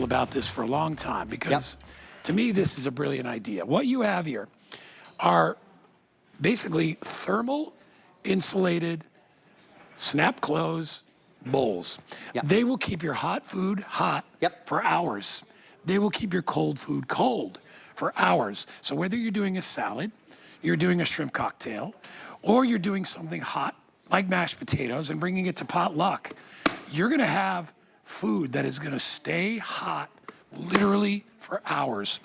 about this for a long time because to me, this is a brilliant idea. What you have here are basically thermal insulated snap close bowls. They will keep your hot food hot for hours. They will keep your cold food cold for hours. So whether you're doing a salad, you're doing a shrimp cocktail, or you're doing something hot like mashed potatoes and bringing it to potluck, you're gonna have food that is gonna stay hot literally for hours.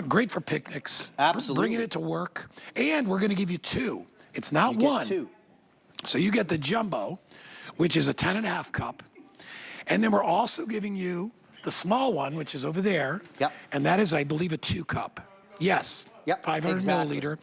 Great for picnics. Absolutely. Bringing it to work. And we're gonna give you two. It's not one. Get two. So you get the jumbo, which is a 10.5 cup. And then we're also giving you the small one, which is over there. And that is, I believe, a 2 cup. Yes. 500 milliliter.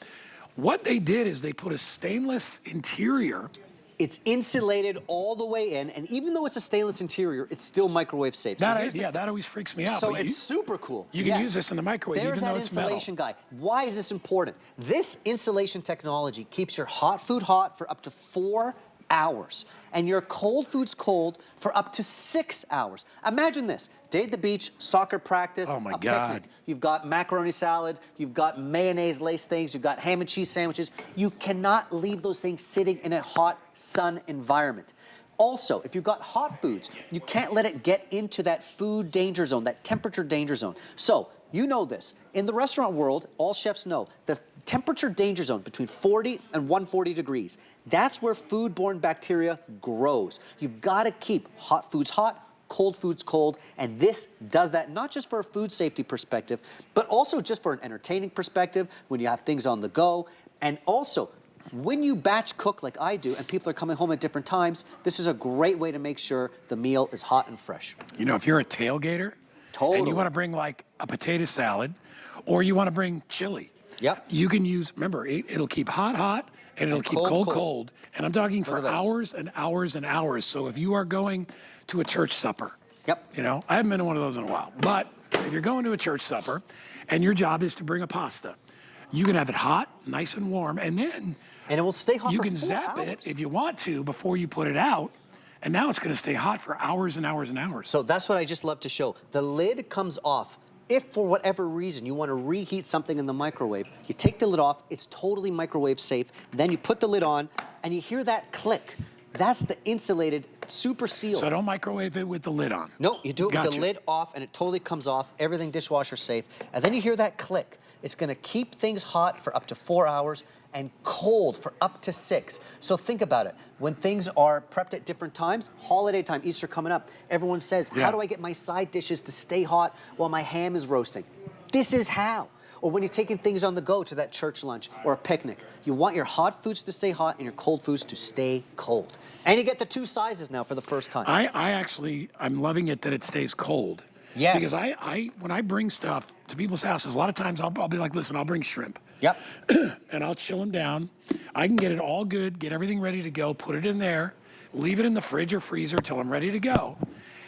What they did is they put a stainless interior. It's insulated all the way in, and even though it's a stainless interior, it's still microwave safe. That always freaks me out. So it's super cool. You can use this in the microwave, even though it's metal. There's that insulation guy. Why is this important? This insulation technology keeps your hot food hot for up to 4 hours, and your cold food's cold for up to 6 hours. Imagine this: day at the beach, soccer practice, oh my a God. picnic. You've got macaroni salad, you've got mayonnaise laced things, you've got ham and cheese sandwiches. You cannot leave those things sitting in a hot sun environment. Also, if you've got hot foods, you can't let it get into that food danger zone, that temperature danger zone. So, you know this. In the restaurant world, all chefs know the temperature danger zone between 40 and 140 degrees. That's where foodborne bacteria grows. You've got to keep hot foods hot, cold foods cold, and this does that not just for a food safety perspective, but also just for an entertaining perspective when you have things on the go. And also, when you batch cook like I do and people are coming home at different times, this is a great way to make sure the meal is hot and fresh. You know, if you're a tailgater and you want to bring like a potato salad or you want to bring chili, you can use, remember, it'll keep hot, and it'll keep cold. And I'm talking for hours and hours and hours. So if you are going to a church supper, you know, I haven't been to one of those in a while, but if you're going to a church supper and your job is to bring a pasta, you can have it hot, nice and warm, and then it will stay hot. You can zap it if you want to before you put it out, and now it's going to stay hot for hours and hours and hours. So that's what I just love to show. The lid comes off. If for whatever reason you want to reheat something in the microwave, you take the lid off, it's totally microwave safe, then you put the lid on, and you hear that click. That's the insulated, super sealed. So don't microwave it with the lid on. No, you do it with the lid off, and it totally comes off, everything dishwasher safe, and then you hear that click. It's going to keep things hot for up to 4 hours and cold for up to 6. So think about it. When things are prepped at different times, holiday time, Easter coming up, everyone says, how do I get my side dishes to stay hot while my ham is roasting? This is how. Or when you're taking things on the go to that church lunch or a picnic, you want your hot foods to stay hot and your cold foods to stay cold. And you get the 2 sizes now for the first time. I'm loving it that it stays cold. Yes. Because when I bring stuff to people's houses, a lot of times I'll be like, listen, I'll bring shrimp. And I'll chill them down. I can get it all good, get everything ready to go, put it in there, leave it in the fridge or freezer till I'm ready to go.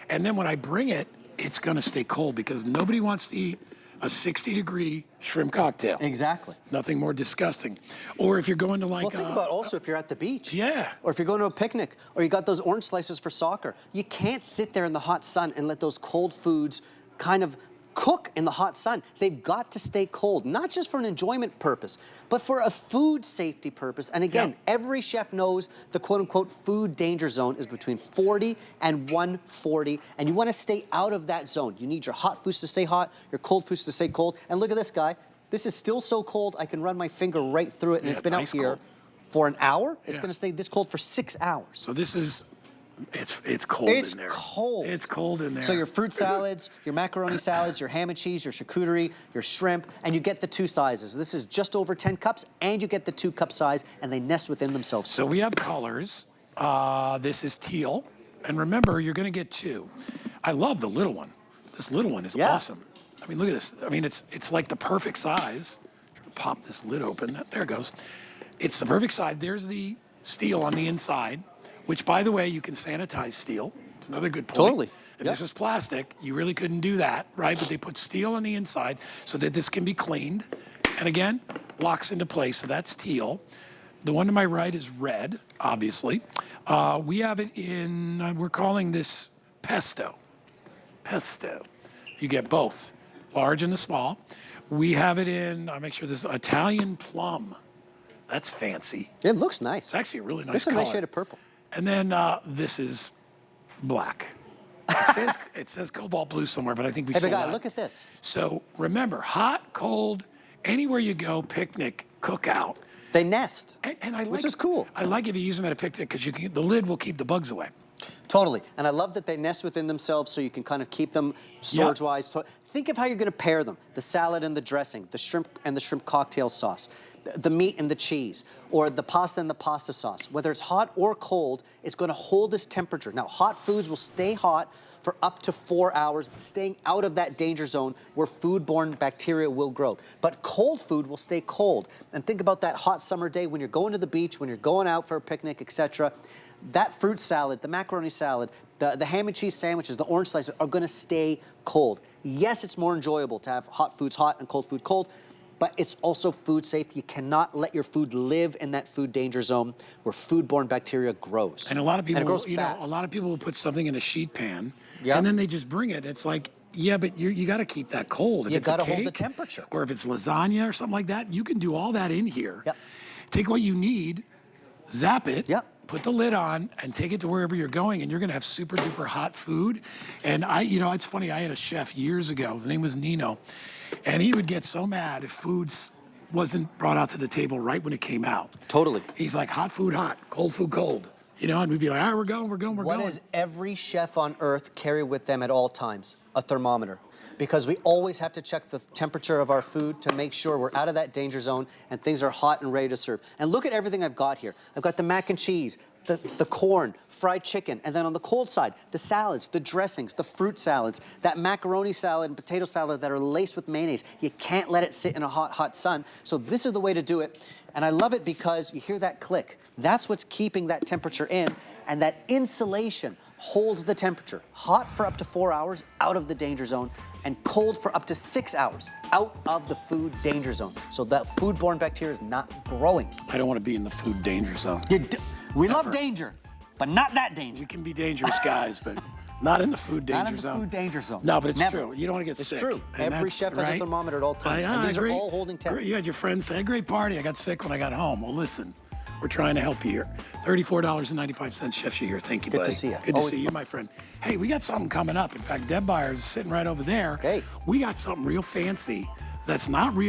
And then when I bring it, it's going to stay cold because nobody wants to eat a 60-degree shrimp cocktail. Exactly. Nothing more disgusting. Or if you're going to like... Well, think about also if you're at the beach. Yeah. Or if you're going to a picnic, or you got those orange slices for soccer. You can't sit there in the hot sun and let those cold foods kind of cook in the hot sun. They've got to stay cold, not just for an enjoyment purpose, but for a food safety purpose. And again, every chef knows the quote-unquote food danger zone is between 40 and 140, and you want to stay out of that zone. You need your hot foods to stay hot, your cold foods to stay cold. And look at this guy. This is still so cold, I can run my finger right through it, and it's been out here for an hour. It's going to stay this cold for 6 hours. So this is... It's cold in there. It's cold. It's cold in there. So your fruit salads, your macaroni salads, your ham and cheese, your charcuterie, your shrimp, and you get the 2 sizes. This is just over 10 cups, and you get the 2 cup size, and they nest within themselves. So we have colors. This is teal. And remember, you're going to get 2. I love the little one. This little one is awesome. I mean, look at this. I mean, it's like the perfect size. Pop this lid open. There it goes. It's the perfect size. There's the steel on the inside, which, by the way, you can sanitize steel. It's another good point. Totally. If this was plastic, you really couldn't do that, right? But they put steel on the inside so that this can be cleaned. And again, locks into place, so that's teal. The one to my right is red, obviously. We have it in, we're calling this pesto. Pesto. You get both, large and the small. We have it in, I'll make sure this is Italian plum. That's fancy. It looks nice. It's actually a really nice It's a color. nice shade of purple. And then this is black. It says cobalt blue somewhere, but I think we Hey, sold big guy, that. look at this. So remember, hot, cold, anywhere you go, picnic, cookout. They nest, And I like, which is cool. I like if you use them at a picnic because the lid will keep the bugs away. Totally. And I love that they nest within themselves so you can kind of keep them storage-wise. Think of how you're going to pair them. The salad and the dressing, the shrimp and the shrimp cocktail sauce, the meat and the cheese, or the pasta and the pasta sauce. Whether it's hot or cold, it's going to hold this temperature. Now, hot foods will stay hot for up to 4 hours, staying out of that danger zone where foodborne bacteria will grow. But cold food will stay cold. And think about that hot summer day when you're going to the beach, when you're going out for a picnic, etc. That fruit salad, the macaroni salad, the ham and cheese sandwiches, the orange slices are gonna stay cold. Yes, it's more enjoyable to have hot foods hot and cold food cold, but it's also food safe. You cannot let your food live in that food danger zone where foodborne bacteria grows. And a lot of people, a a lot of people will put something in a sheet pan, Yep. and then they just bring it. It's like, yeah, but you got to keep that cold. If You it's a gotta hold the cake, temperature. Or if it's lasagna or something like that, you can do all that in here. Yep. Take what you need, zap it. Yep. Put the lid on and take it to wherever you're going, and you're gonna have super duper hot food. And it's funny, I had a chef years ago, his name was Nino, and he would get so mad if foods wasn't brought out to the table right when it came out. Totally. He's like, hot food hot, cold food cold. And we'd be like, all right, we're going. What does every chef on earth carry with them at all times? A thermometer. Because we always have to check the temperature of our food to make sure we're out of that danger zone and things are hot and ready to serve. And look at everything I've got here. I've got the mac and cheese, the corn, fried chicken, and then on the cold side, the salads, the dressings, the fruit salads, that macaroni salad and potato salad that are laced with mayonnaise. You can't let it sit in a hot, hot sun. So this is the way to do it. And I love it because you hear that click. That's what's keeping that temperature in, and that insulation holds the temperature. Hot for up to 4 hours, out of the danger zone, and cold for up to 6 hours, out of the food danger zone. So that foodborne bacteria is not growing. I don't want to be in the food danger zone. We love danger, but not that danger. We can be dangerous guys, but not in the food danger Not in the zone. food danger zone. No, but it's Never. true. You don't want to get It's sick. true. And Every that's chef has a right. thermometer at all times, and these are all holding temp. You had your friends say, great party, I got sick when I got home. Well, listen, we're trying to help you here. $34.95, Chef Shahir. Thank you, Good buddy. to see you. Good to Always see you, my friend. Hey, we got something coming up. In fact, Deb Byers is sitting right over there. Hey. We got something real fancy that's not real.